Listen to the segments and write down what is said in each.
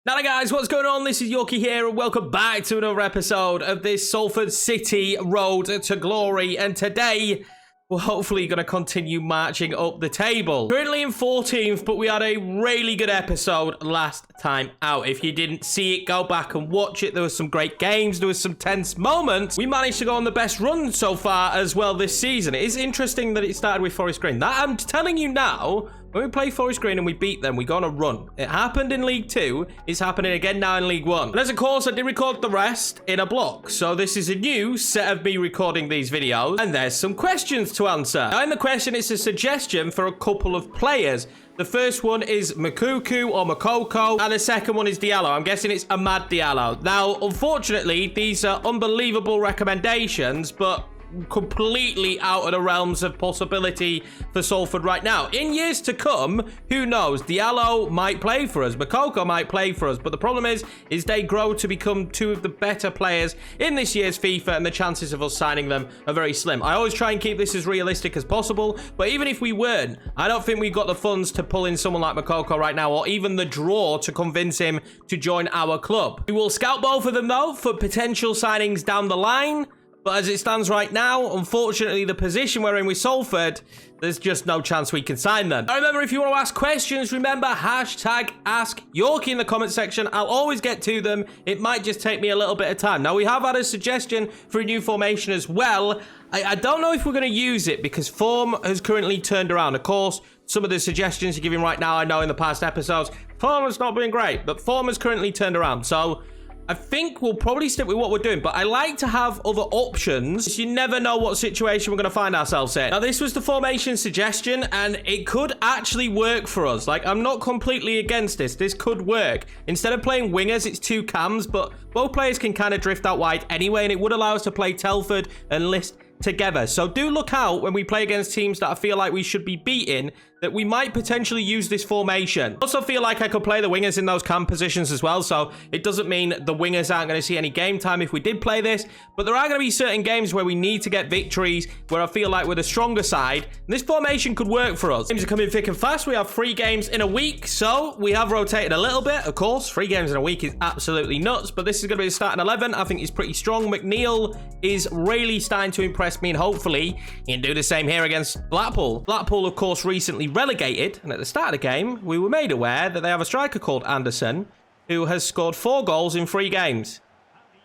Now guys, what's going on? This is Yorkie here and welcome back to another episode of this Salford City Road to Glory. And today, we're hopefully going to continue marching up the table. Currently in 14th, but we had a really good episode last time out. If you didn't see it, go back and watch it. There was some great games. There was some tense moments. We managed to go on the best run so far as well this season. It is interesting that it started with Forest Green. That I'm telling you now, when we play Forest Green and we beat them, we go on a run. It happened in League 2. It's happening again now in League 1. And as of course, I did record the rest in a block. So this is a new set of me recording these videos. And there's some questions to answer. Now in the question, it's a suggestion for a couple of players. The first one is Makuku or Makoko, and the second one is Diallo. I'm guessing it's Ahmad Diallo. Now, unfortunately, these are unbelievable recommendations, but completely out of the realms of possibility for Salford right now. In years to come, who knows? Diallo might play for us, Makoko might play for us, but the problem is they grow to become two of the better players in this year's FIFA, and the chances of us signing them are very slim. I always try and keep this as realistic as possible, but even if we weren't, I don't think we've got the funds to pull in someone like Makoko right now, or even the draw to convince him to join our club. We will scout both of them though for potential signings down the line. But as it stands right now, unfortunately, the position we're in with Salford, there's just no chance we can sign them. Now, remember, if you want to ask questions, remember, hashtag Ask Yorkie in the comment section. I'll always get to them. It might just take me a little bit of time. Now, we have had a suggestion for a new formation as well. I don't know if we're going to use it because form has currently turned around. Of course, some of the suggestions you're giving right now, I know in the past episodes, form has not been great, but form has currently turned around. So I think we'll probably stick with what we're doing, but I like to have other options. You never know what situation we're going to find ourselves in. Now, this was the formation suggestion, and it could actually work for us. Like, I'm not completely against this. This could work. Instead of playing wingers, it's two cams, but both players can kind of drift out wide anyway, and it would allow us to play Telford and List together. So do look out when we play against teams that I feel like we should be beating, that we might potentially use this formation. I also feel like I could play the wingers in those cam positions as well, so it doesn't mean the wingers aren't going to see any game time if we did play this, but there are going to be certain games where we need to get victories, where I feel like we're the stronger side, and this formation could work for us. Games are coming thick and fast. We have 3 games in a week, so we have rotated a little bit. Of course, 3 games in a week is absolutely nuts, but this is going to be the starting 11. I think he's pretty strong. McNeil is really starting to impress me, and hopefully he can do the same here against Blackpool. Blackpool, of course, recently relegated, and at the start of the game we were made aware that they have a striker called Anderson who has scored 4 goals in 3 games.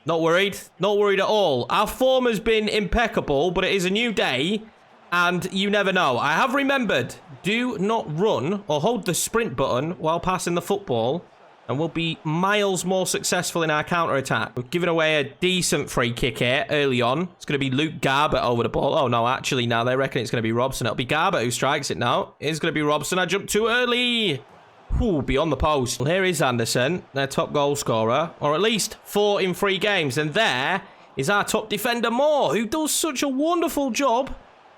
Not worried at all. Our form has been impeccable, but it is a new day and you never know. I have remembered, do not run or hold the sprint button while passing the football, and we'll be miles more successful in our counter-attack. We've given away a decent free kick here early on. It's going to be Luke Garbutt over the ball. Oh, no, actually, now they reckon it's going to be Robson. It'll be Garbutt who strikes it now. It's going to be Robson. I jumped too early. Ooh, beyond the post. Well, here is Anderson, their top goal scorer, or at least 4 in 3 games. And there is our top defender, Moore, who does such a wonderful job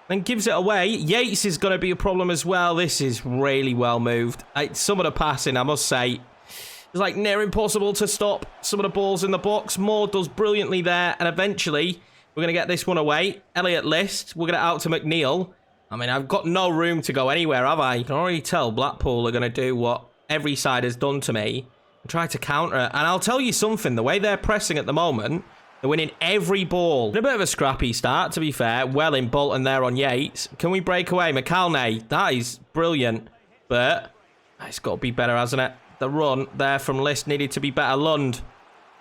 and gives it away. Yates is going to be a problem as well. This is really well moved. Some of the passing, I must say, it's like near impossible to stop some of the balls in the box. Moore does brilliantly there, and eventually we're going to get this one away. Elliot List, we'll get it out to McNeil. I mean, I've got no room to go anywhere, have I? You can already tell Blackpool are going to do what every side has done to me and try to counter it. And I'll tell you something, the way they're pressing at the moment, they're winning every ball. A bit of a scrappy start, to be fair. Well in Bolton there on Yates. Can we break away? McAlnay, that is brilliant, but it's got to be better, hasn't it? The run there from List needed to be better. Lund.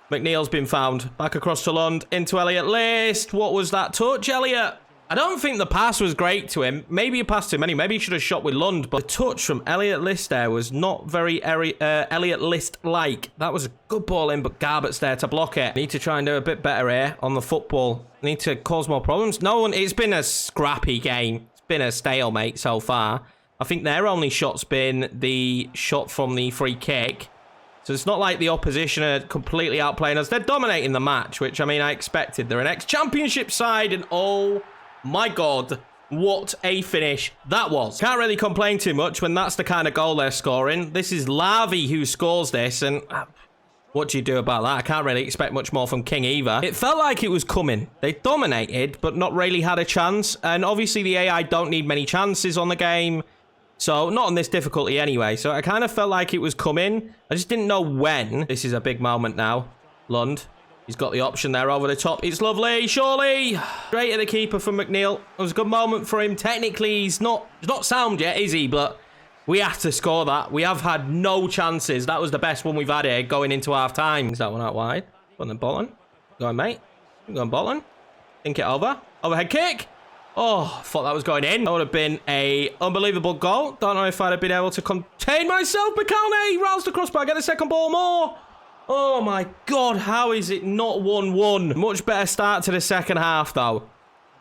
McNeil's been found. Back across to Lund. Into Elliot List. What was that touch, Elliot? I don't think the pass was great to him. Maybe he passed too many. Maybe he should have shot with Lund. But the touch from Elliot List there was not very Elliot List-like. That was a good ball in, but Garbutt's there to block it. Need to try and do a bit better here on the football. Need to cause more problems. No one. It's been a scrappy game. It's been a stalemate so far. I think their only shot's been the shot from the free kick. So it's not like the opposition are completely outplaying us. They're dominating the match, which, I mean, I expected. They're an ex-championship side, and oh my God, what a finish that was. Can't really complain too much when that's the kind of goal they're scoring. This is Larvey who scores this, and what do you do about that? I can't really expect much more from King either. It felt like it was coming. They dominated, but not really had a chance. And obviously the AI don't need many chances on the game. So, not on this difficulty anyway. So, I kind of felt like it was coming. I just didn't know when. This is a big moment now. Lund. He's got the option there over the top. It's lovely, surely. Straight at the keeper from McNeil. It was a good moment for him. Technically, he's not sound yet, is he? But we have to score that. We have had no chances. That was the best one we've had here going into half-time. Is that one out wide? Go on then, Bolton. Go on, mate. Go on, Bolton. Think it over. Overhead kick. Oh, thought that was going in. That would have been a unbelievable goal. Don't know if I'd have been able to contain myself. McCalney rounds the crossbar. Get the second ball more. Oh, my God. How is it not 1-1? Much better start to the second half, though.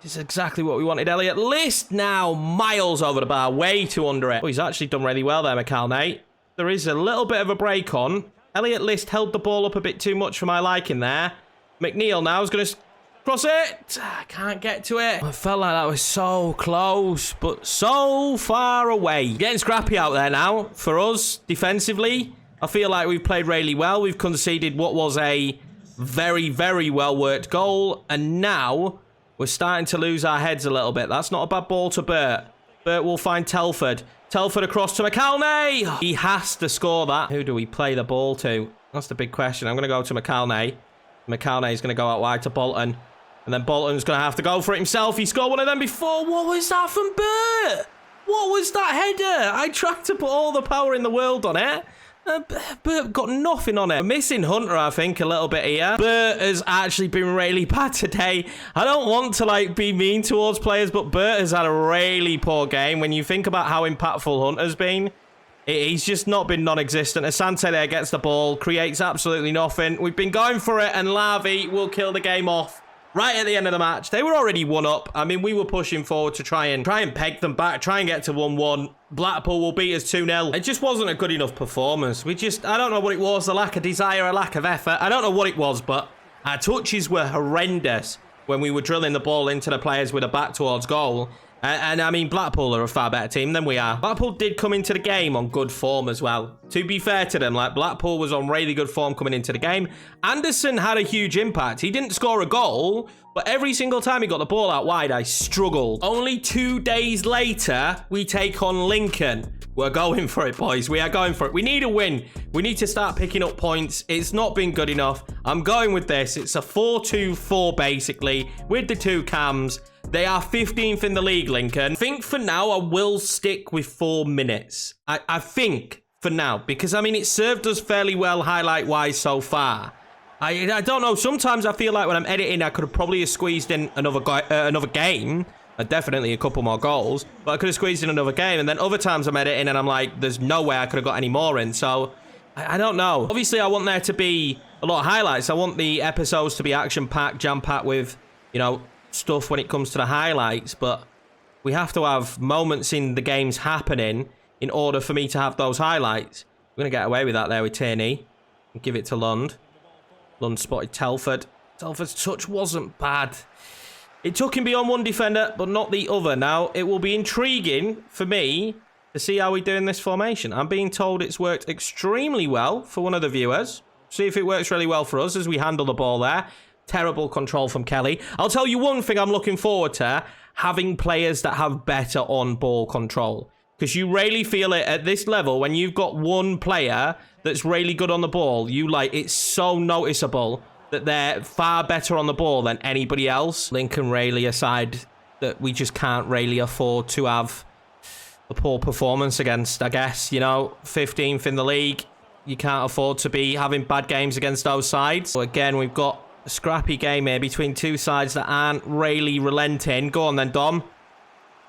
This is exactly what we wanted. Elliot List now miles over the bar. Way too under it. Oh, he's actually done really well there, McCalney. There is a little bit of a break on. Elliot List held the ball up a bit too much for my liking there. McNeil now is going to cross it. I can't get to it. I felt like that was so close, but so far away. Getting scrappy out there now for us defensively. I feel like we've played really well. We've conceded what was a very, very well-worked goal. And now we're starting to lose our heads a little bit. That's not a bad ball to Burt. Burt will find Telford. Telford across to McCalney. He has to score that. Who do we play the ball to? That's the big question. I'm going to go to McCalney. McCalney's going to go out wide to Bolton. And then Bolton's going to have to go for it himself. He scored one of them before. What was that from Burt? What was that header? I tried to put all the power in the world on it. Burt got nothing on it. We're missing Hunter, I think, a little bit here. Burt has actually been really bad today. I don't want to, like, be mean towards players, but Burt has had a really poor game. When you think about how impactful Hunter's been, he's just not been non-existent. Asante there gets the ball, creates absolutely nothing. We've been going for it, and Lavi will kill the game off. Right at the end of the match, they were already 1-up. I mean, we were pushing forward to try and peg them back, try and get to 1-1. Blackpool will beat us 2-0. It just wasn't a good enough performance. I don't know what it was, a lack of desire, a lack of effort. I don't know what it was, but our touches were horrendous when we were drilling the ball into the players with a back towards goal. And I mean, Blackpool are a far better team than we are. Blackpool did come into the game on good form as well. To be fair to them, like, Blackpool was on really good form coming into the game. Anderson had a huge impact. He didn't score a goal, but every single time he got the ball out wide, I struggled. Only 2 days later, we take on Lincoln. We're going for it, boys. We are going for it. We need a win. We need to start picking up points. It's not been good enough. I'm going with this. It's a 4-2-4, basically, with the 2 cams. They are 15th in the league, Lincoln. I think for now, I will stick with 4 minutes. I think for now, because, I mean, it served us fairly well highlight-wise so far. I don't know. Sometimes I feel like when I'm editing, I could have probably squeezed in another game. Definitely a couple more goals. But I could have squeezed in another game. And then other times I'm editing and I'm like, there's no way I could have got any more in. So, I don't know. Obviously, I want there to be a lot of highlights. I want the episodes to be action-packed, jam-packed with, you know, stuff when it comes to the highlights, but we have to have moments in the games happening in order for me to have those highlights. We're going to get away with that there with Tierney and give it to Lund. Lund spotted Telford. Telford's touch wasn't bad. It took him beyond one defender, but not the other. Now, it will be intriguing for me to see how we do in this formation. I'm being told it's worked extremely well for one of the viewers. See if it works really well for us as we handle the ball there. Terrible control from Kelly. I'll tell you one thing I'm looking forward to, having players that have better on-ball control. Because you really feel it at this level when you've got one player that's really good on the ball. It's so noticeable that they're far better on the ball than anybody else. Lincoln really aside that we just can't really afford to have a poor performance against, I guess. You know, 15th in the league. You can't afford to be having bad games against those sides. So again, we've got a scrappy game here between 2 sides that aren't really relenting. Go on then, Dom.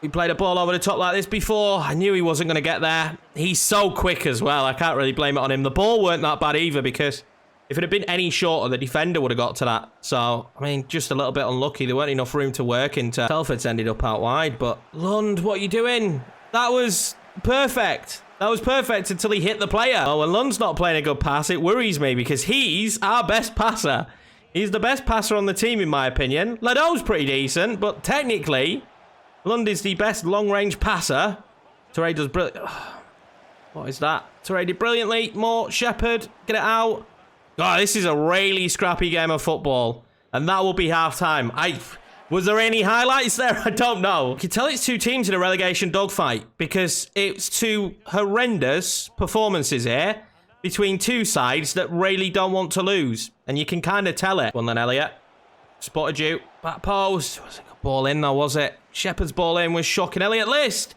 We played a ball over the top like this before. I knew he wasn't going to get there. He's so quick as well. I can't really blame it on him. The ball weren't that bad either, because if it had been any shorter, the defender would have got to that. So, I mean, just a little bit unlucky. There weren't enough room to work into. Salford's ended up out wide, but Lund, what are you doing? That was perfect. That was perfect until he hit the player. Oh, when Lund's not playing a good pass, it worries me because he's our best passer. He's the best passer on the team, in my opinion. Ledo's pretty decent, but technically, Lund is the best long-range passer. Toure does brilliant. What is that? Toure did brilliantly. More. Shepherd. Get it out. Oh, this is a really scrappy game of football. And that will be half-time. Was there any highlights there? I don't know. You can tell it's two teams in a relegation dogfight because it's two horrendous performances here between two sides that really don't want to lose. And you can kind of tell it. Well then, Elliot. Spotted you. Back post. Was it a ball in though, was it? Shepherd's ball in was shocking. Elliot List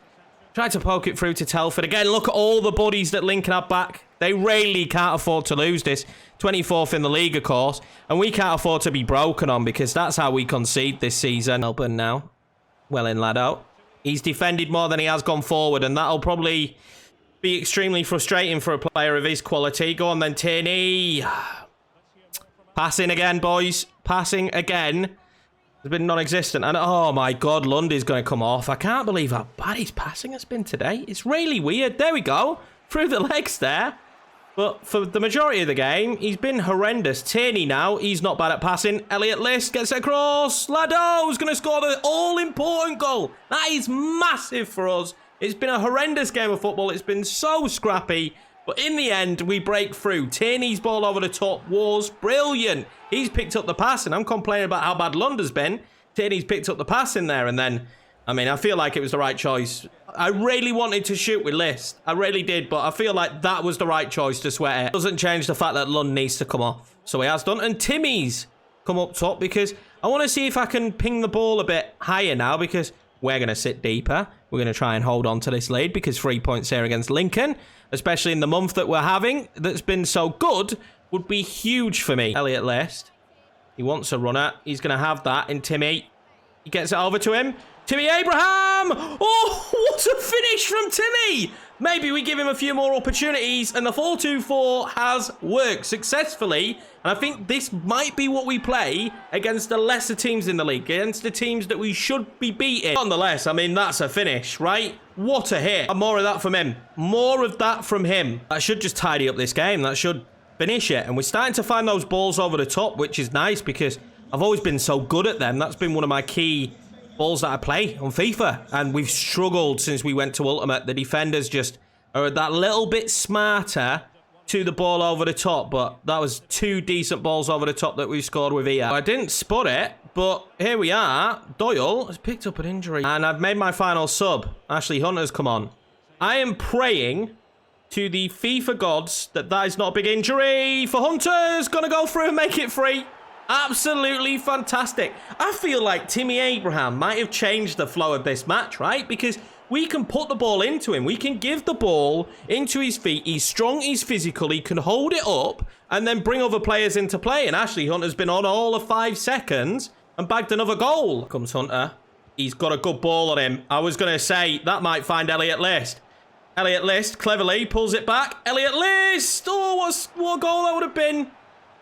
tried to poke it through to Telford. Again, look at all the buddies that Lincoln have back. They really can't afford to lose this. 24th in the league, of course. And we can't afford to be broken on because that's how we concede this season. Melbourne now. Well in, Lado. He's defended more than he has gone forward, and that'll probably be extremely frustrating for a player of his quality. Go on then, Tierney. Passing again, boys. Passing again. Has been non-existent. And oh my God, Lundy's going to come off. I can't believe how bad his passing has been today. It's really weird. There we go. Through the legs there. But for the majority of the game, he's been horrendous. Tierney now, he's not bad at passing. Elliot List gets it across. Lado's going to score the all-important goal. That is massive for us. It's been a horrendous game of football. It's been so scrappy. But in the end, we break through. Tierney's ball over the top was brilliant. He's picked up the passing. I'm complaining about how bad Lund's been. Tierney's picked up the passing there. And then, I mean, I feel like it was the right choice. I really wanted to shoot with List. I really did, but I feel like that was the right choice to sweat it. Doesn't change the fact that Lund needs to come off. So he has done. And Timmy's come up top because I want to see if I can ping the ball a bit higher now because we're going to sit deeper. We're going to try and hold on to this lead because 3 points here against Lincoln, especially in the month that we're having, that's been so good, would be huge for me. Elliot List. He wants a runner. He's going to have that in Timmy. He gets it over to him. Timmy Abraham! Oh, what a finish from Timmy! Maybe we give him a few more opportunities, and the 4-2-4 has worked successfully. And I think this might be what we play against the lesser teams in the league, against the teams that we should be beating. Nonetheless, I mean, that's a finish, right? What a hit. And more of that from him. More of that from him. That should just tidy up this game. That should finish it. And we're starting to find those balls over the top, which is nice because I've always been so good at them. That's been one of my key balls that I play on FIFA, and we've struggled since we went to Ultimate. The defenders just are that little bit smarter to the ball over the top, but that was two decent balls over the top that we scored with here. I didn't spot it, but here we are. Doyle has picked up an injury, and I've made my final sub. Ashley Hunter's come on. I am praying to the FIFA gods that is not a big injury for Hunter's gonna go through and make it free. Absolutely fantastic. I feel like Timmy Abraham might have changed the flow of this match, right? Because we can put the ball into him. We can give the ball into his feet. He's strong, he's physical, he can hold it up and then bring other players into play. And Ashley Hunter's been on all of 5 seconds and bagged another goal. Comes Hunter. He's got a good ball on him. I was going to say that might find Elliot List. Elliot List cleverly pulls it back. Elliot List! Oh, what a goal that would have been.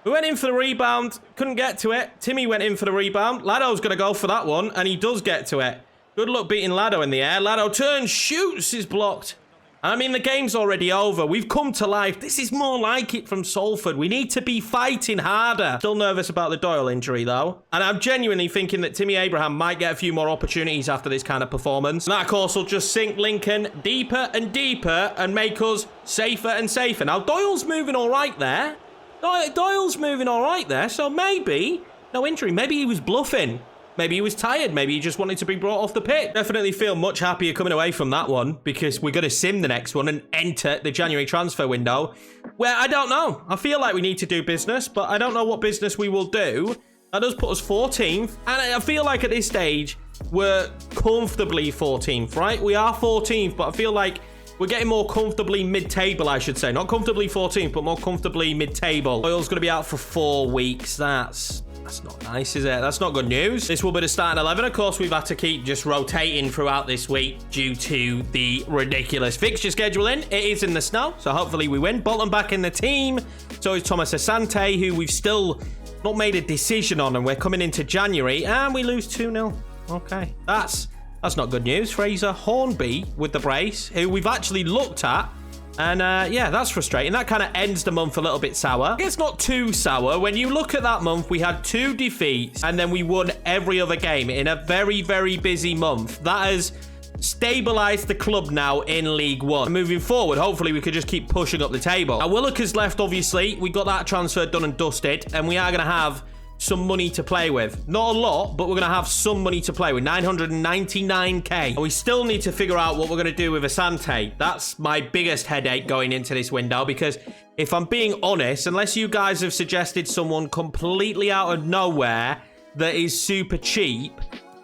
We went in for the rebound, couldn't get to it. Timmy went in for the rebound. Lado's going to go for that one, and he does get to it. Good luck beating Lado in the air. Lado turns, shoots, is blocked. I mean, the game's already over. We've come to life. This is more like it from Salford. We need to be fighting harder. Still nervous about the Doyle injury, though. And I'm genuinely thinking that Timmy Abraham might get a few more opportunities after this kind of performance. And that, of course, will just sink Lincoln deeper and deeper and make us safer and safer. Now, Doyle's moving all right there. Doyle's moving all right there, so maybe, no injury, maybe he was bluffing. Maybe he was tired, maybe he just wanted to be brought off the pitch. Definitely feel much happier coming away from that one because we're going to sim the next one and enter the January transfer window where I don't know. I feel like we need to do business, but I don't know what business we will do. That does put us 14th, and I feel like at this stage, we're comfortably 14th, right? We are 14th, but I feel like we're getting more comfortably mid-table, I should say. Not comfortably 14th, but more comfortably mid-table. Doyle's going to be out for 4 weeks. That's not nice, is it? That's not good news. This will be the starting 11. Of course, we've had to keep just rotating throughout this week due to the ridiculous fixture scheduling. It is in the snow, so hopefully we win. Bolton back in the team. So is Thomas Asante, who we've still not made a decision on, and we're coming into January, and we lose 2-0. Okay, that's not good news. Fraser Hornby with the brace, who we've actually looked at. And yeah, that's frustrating. That kind of ends the month a little bit sour. It's not too sour. When you look at that month, we had 2 defeats and then we won every other game in a very, very busy month. That has stabilized the club now in League One. And moving forward, hopefully we could just keep pushing up the table. Now, Willock has left, obviously. We got that transfer done and dusted. And we are going to have some money to play with. Not a lot, but we're going to have some money to play with. 999k. And we still need to figure out what we're going to do with Asante. That's my biggest headache going into this window, because if I'm being honest, unless you guys have suggested someone completely out of nowhere that is super cheap,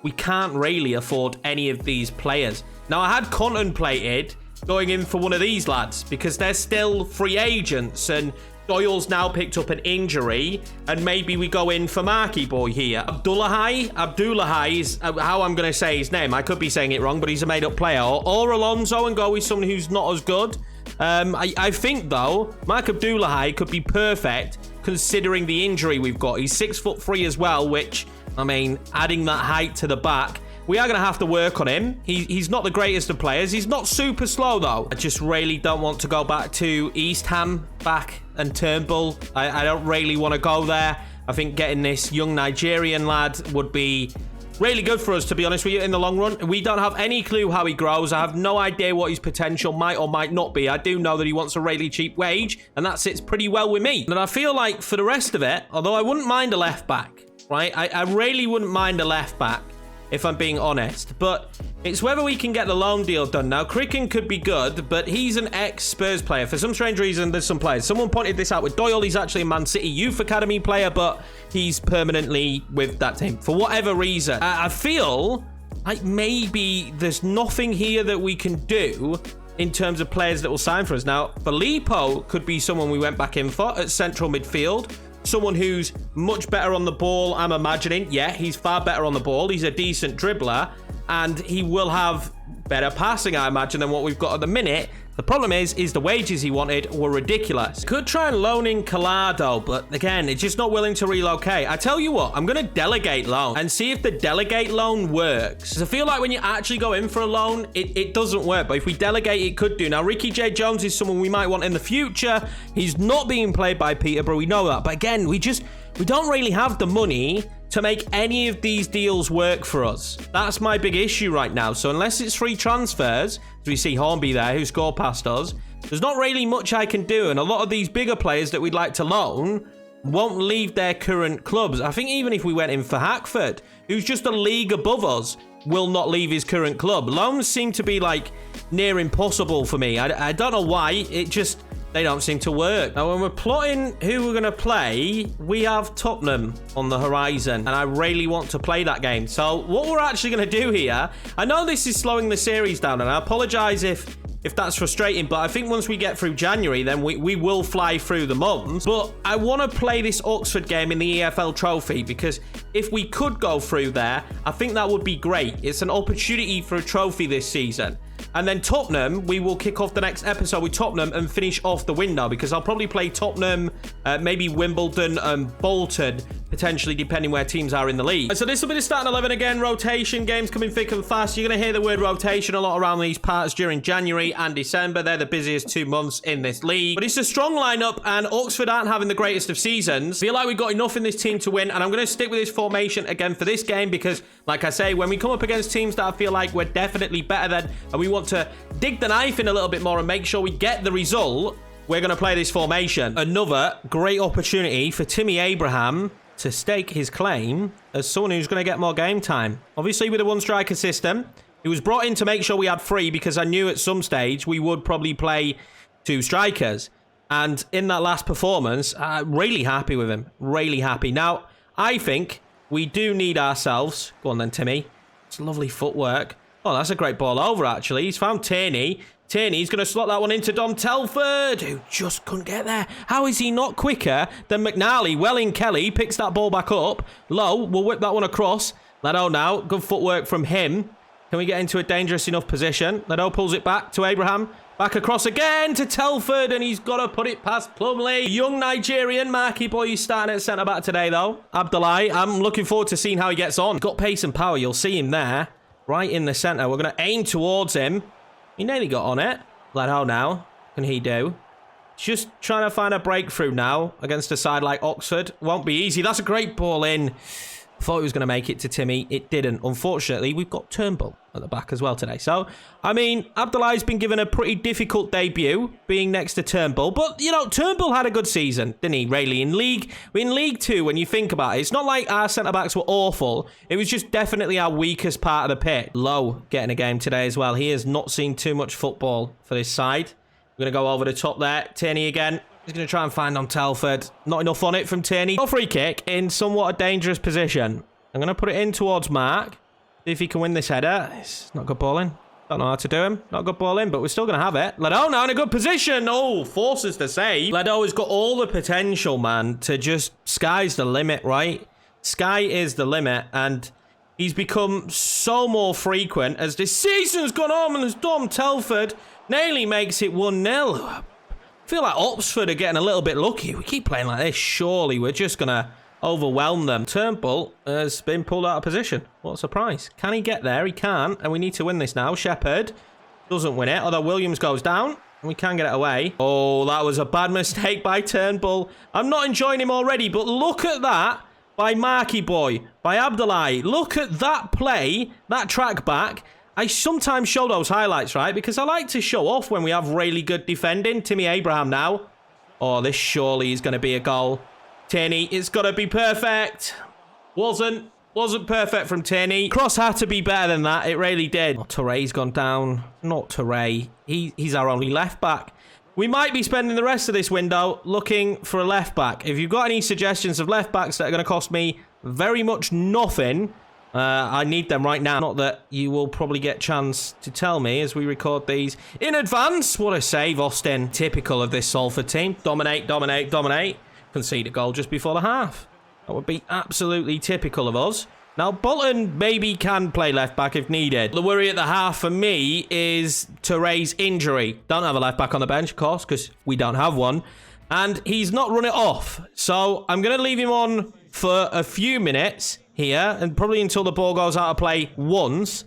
we can't really afford any of these players. Now, I had contemplated going in for one of these lads because they're still free agents, and Doyle's now picked up an injury, and maybe we go in for Marky Boy here. Abdullahi is how I'm going to say his name. I could be saying it wrong, but he's a made-up player. Or Alonso, and go with someone who's not as good. I think, though, Mark Abdullahi could be perfect considering the injury we've got. He's 6'3" as well, which, I mean, adding that height to the back, we are going to have to work on him. He's not the greatest of players. He's not super slow, though. I just really don't want to go back to East Ham, back and Turnbull. I don't really want to go there. I think getting this young Nigerian lad would be really good for us, to be honest with you, in the long run. We don't have any clue how he grows. I have no idea what his potential might or might not be. I do know that he wants a really cheap wage, and that sits pretty well with me. And I feel like for the rest of it, although I wouldn't mind a left back, right? I really wouldn't mind a left back, if I'm being honest, but it's whether we can get the loan deal done. Now, Cricken could be good, but he's an ex-Spurs player. For some strange reason, there's some players. Someone pointed this out with Doyle. He's actually a Man City Youth Academy player, but he's permanently with that team for whatever reason. I feel like maybe there's nothing here that we can do in terms of players that will sign for us. Now, Filippo could be someone we went back in for at central midfield. Someone who's much better on the ball, I'm imagining. Yeah, he's far better on the ball. He's a decent dribbler, and he will have better passing, I imagine, than what we've got at the minute. The problem is the wages he wanted were ridiculous. Could try and loan in Collado, but again, it's just not willing to relocate. I tell you what, I'm going to delegate loan and see if the delegate loan works. Because I feel like when you actually go in for a loan, it doesn't work. But if we delegate, it could do. Now, Ricky J. Jones is someone we might want in the future. He's not being played by Peterborough. We know that. But again, we don't really have the money to make any of these deals work for us. That's my big issue right now. So unless it's free transfers, as we see Hornby there, who scored past us, there's not really much I can do. And a lot of these bigger players that we'd like to loan won't leave their current clubs. I think even if we went in for Hackford, who's just a league above us, will not leave his current club. Loans seem to be like near impossible for me. I don't know why. They don't seem to work. Now, when we're plotting who we're going to play, we have Tottenham on the horizon, and I really want to play that game. So what we're actually going to do here, I know this is slowing the series down, and I apologize if that's frustrating, but I think once we get through January, then we will fly through the months. But I want to play this Oxford game in the EFL Trophy, because if we could go through there, I think that would be great. It's an opportunity for a trophy this season. And then Tottenham, we will kick off the next episode with Tottenham and finish off the window, because I'll probably play Tottenham, maybe Wimbledon and Bolton, potentially, depending where teams are in the league. So this will be the starting 11 again. Rotation, games coming thick and fast. You're going to hear the word rotation a lot around these parts during January and December. They're the busiest 2 months in this league. But it's a strong lineup, and Oxford aren't having the greatest of seasons. I feel like we've got enough in this team to win, and I'm going to stick with this formation again for this game, because, like I say, when we come up against teams that I feel like we're definitely better than, and we want to dig the knife in a little bit more and make sure we get the result, we're going to play this formation. Another great opportunity for Timmy Abraham to stake his claim as someone who's going to get more game time. Obviously, with a one-striker system, he was brought in to make sure we had 3, because I knew at some stage we would probably play 2 strikers. And in that last performance, really happy with him. Really happy. Now, I think we do need ourselves... Go on then, Timmy. It's lovely footwork. Oh, that's a great ball over, actually. He's found Tierney. Tierney's going to slot that one into Dom Telford, who just couldn't get there. How is he not quicker than McNally? Welling Kelly picks that ball back up. Low, we'll whip that one across. Leto now. Good footwork from him. Can we get into a dangerous enough position? Leto pulls it back to Abraham. Back across again to Telford, and he's got to put it past Plumley. Young Nigerian Marky Boy, he's starting at centre-back today, though. Abdullahi, I'm looking forward to seeing how he gets on. Got pace and power, you'll see him there. Right in the centre. We're going to aim towards him. He nearly got on it. Leto now. What can he do? Just trying to find a breakthrough now against a side like Oxford. Won't be easy. That's a great ball in. Thought he was going to make it to Timmy. It didn't. Unfortunately, we've got Turnbull at the back as well today. So, I mean, Abdullah's been given a pretty difficult debut being next to Turnbull. But, you know, Turnbull had a good season, didn't he, really? In League 2, when you think about it, it's not like our centre-backs were awful. It was just definitely our weakest part of the pitch. Lowe getting a game today as well. He has not seen too much football for this side. We're going to go over the top there. Tierney again. He's going to try and find on Telford. Not enough on it from Tierney. A free kick in somewhat a dangerous position. I'm going to put it in towards Mark. See if he can win this header. It's not good ball in. Don't know how to do him. Not good ball in, but we're still going to have it. Ledo now in a good position. Oh, forces the save. Ledo has got all the potential, man, to just... Sky's the limit, right? Sky is the limit, and he's become so more frequent as this season's gone on, and as Dom Telford nearly makes it 1-0. I feel like Oxford are getting a little bit lucky. We keep playing like this. Surely we're just going to overwhelm them. Turnbull has been pulled out of position. What a surprise. Can he get there? He can. And we need to win this now. Shepherd doesn't win it. Although Williams goes down. And we can get it away. Oh, that was a bad mistake by Turnbull. I'm not enjoying him already. But look at that by Marky Boy. By Abdullah. Look at that play. That track back. I sometimes show those highlights, right? Because I like to show off when we have really good defending. Timmy Abraham now. Oh, this surely is going to be a goal. Tierney, it's got to be perfect. Wasn't perfect from Tierney. Cross had to be better than that. It really did. Oh, Touré's gone down. Not Touré. He's our only left back. We might be spending the rest of this window looking for a left back. If you've got any suggestions of left backs that are going to cost me very much nothing... I need them right now. Not that you will probably get a chance to tell me as we record these in advance. What a save, Austin. Typical of this Salford team. Dominate, dominate, dominate. Concede a goal just before the half. That would be absolutely typical of us. Now, Bolton maybe can play left back if needed. The worry at the half for me is Touré's injury. Don't have a left back on the bench, of course, because we don't have one. And he's not run it off. So I'm going to leave him on for a few minutes here, and probably until the ball goes out of play once,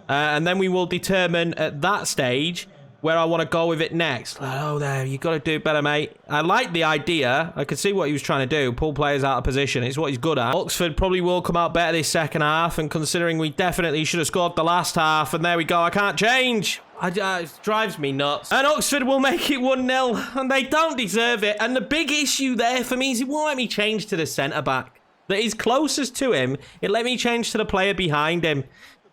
and then we will determine at that stage where I want to go with it next. Oh, there, you got to do better, mate. I like the idea. I could see what he was trying to do. Pull players out of position. It's what he's good at. Oxford probably will come out better this second half, and considering we definitely should have scored the last half, and there we go. I can't change. It drives me nuts. And Oxford will make it 1-0, and they don't deserve it. And the big issue there for me is it won't let me change to the centre-back that is closest to him. It let me change to the player behind him.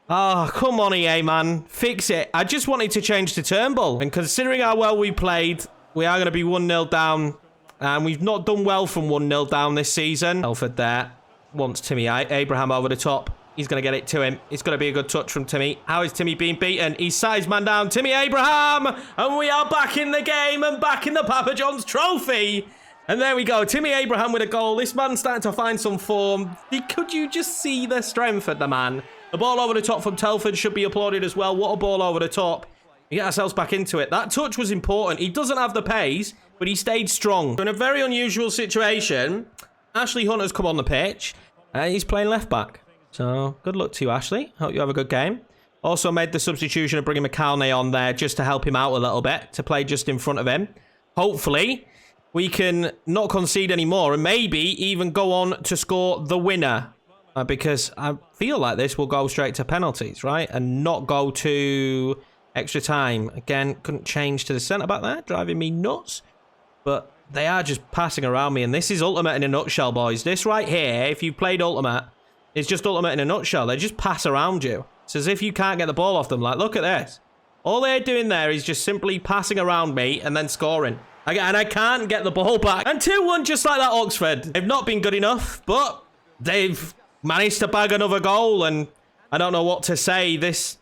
Oh, come on, EA, man. Fix it. I just wanted to change to Turnbull. And considering how well we played, we are going to be 1-0 down. And we've not done well from 1-0 down this season. Salford there. Wants Timmy Abraham over the top. He's going to get it to him. It's going to be a good touch from Timmy. How is Timmy being beaten? He's sat his man down. Timmy Abraham! And we are back in the game and back in the Papa John's trophy. And there we go. Timmy Abraham with a goal. This man's starting to find some form. Could you just see the strength of the man? The ball over the top from Telford should be applauded as well. What a ball over the top. We get ourselves back into it. That touch was important. He doesn't have the pace, but he stayed strong. In a very unusual situation, Ashley Hunter's come on the pitch, and he's playing left back. So, good luck to you, Ashley. Hope you have a good game. Also made the substitution of bringing McCalney on there just to help him out a little bit, to play just in front of him. Hopefully, we can not concede anymore and maybe even go on to score the winner. Because I feel like this will go straight to penalties, right? And not go to extra time. Again, couldn't change to the centre-back there, driving me nuts. But they are just passing around me. And this is Ultimate in a nutshell, boys. This right here, if you played Ultimate, is just Ultimate in a nutshell. They just pass around you. It's as if you can't get the ball off them. Like, look at this. All they're doing there is just simply passing around me and then scoring. And I can't get the ball back. And 2-1 just like that, Oxford. They've not been good enough, but they've managed to bag another goal. And I don't know what to say. This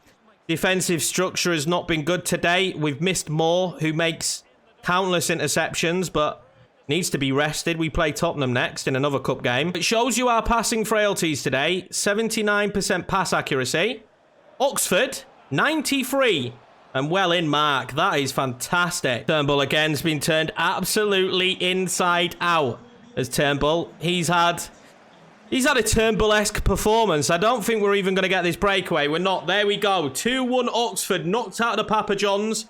defensive structure has not been good today. We've missed Moore, who makes countless interceptions, but needs to be rested. We play Tottenham next in another cup game. It shows you our passing frailties today. 79% pass accuracy. Oxford, 93%. And well in, Mark. That is fantastic. Turnbull again has been turned absolutely inside out. As Turnbull, he's had a Turnbull-esque performance. I don't think we're even going to get this breakaway. We're not. There we go. 2-1 Oxford, knocked out of the Papa John's.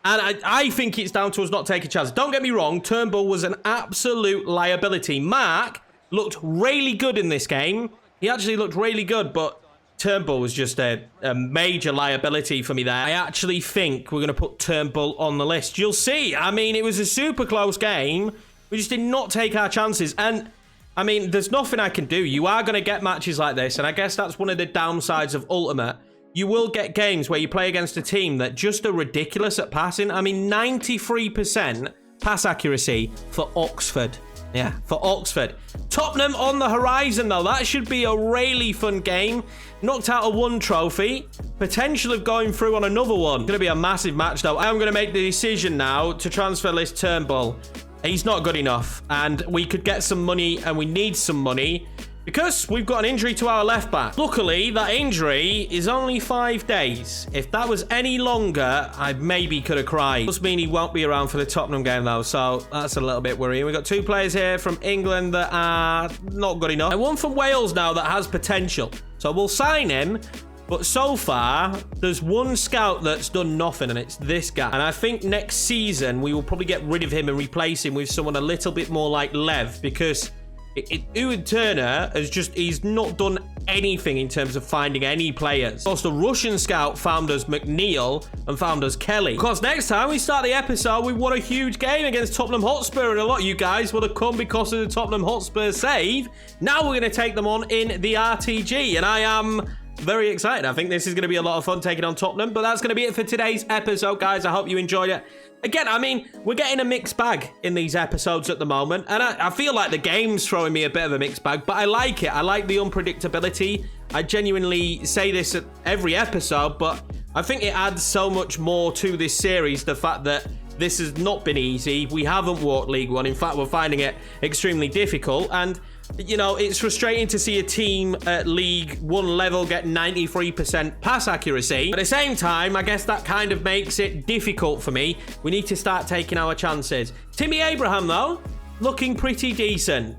And I think it's down to us not taking chances. Don't get me wrong. Turnbull was an absolute liability. Mark looked really good in this game. He actually looked really good, but Turnbull was just a major liability for me there. I actually think we're going to put Turnbull on the list. You'll see. I mean, it was a super close game. We just did not take our chances. And, I mean, there's nothing I can do. You are going to get matches like this, and I guess that's one of the downsides of Ultimate. You will get games where you play against a team that just are ridiculous at passing. I mean, 93% pass accuracy for Oxford. Yeah, for Oxford. Tottenham on the horizon, though. That should be a really fun game. Knocked out a 1 trophy. Potential of going through on another one. Going to be a massive match, though. I'm going to make the decision now to transfer list Turnbull. He's not good enough. And we could get some money, and we need some money, because we've got an injury to our left back. Luckily, that injury is only 5 days. If that was any longer, I maybe could have cried. Does mean he won't be around for the Tottenham game, though, so that's a little bit worrying. We've got 2 players here from England that are not good enough, and 1 from Wales now that has potential. So we'll sign him, but so far, there's 1 scout that's done nothing, and it's this guy. And I think next season, we will probably get rid of him and replace him with someone a little bit more like Lev, because Ewan Turner he's not done anything in terms of finding any players. Of course, the Russian scout found us McNeil and found us Kelly. Of course, next time we start the episode, we won a huge game against Tottenham Hotspur, and a lot of you guys would have come because of the Tottenham Hotspur save. Now we're going to take them on in the RTG, and I am very excited. I think this is going to be a lot of fun taking on Tottenham, but that's going to be it for today's episode, guys. I hope you enjoyed it. Again, I mean, we're getting a mixed bag in these episodes at the moment, and I feel like the game's throwing me a bit of a mixed bag, but I like it. I like the unpredictability. I genuinely say this at every episode, but I think it adds so much more to this series, the fact that this has not been easy. We haven't walked League One. In fact, we're finding it extremely difficult, and you know, it's frustrating to see a team at League One level get 93% pass accuracy. But at the same time, I guess that kind of makes it difficult for me. We need to start taking our chances. Timmy Abraham, though, looking pretty decent.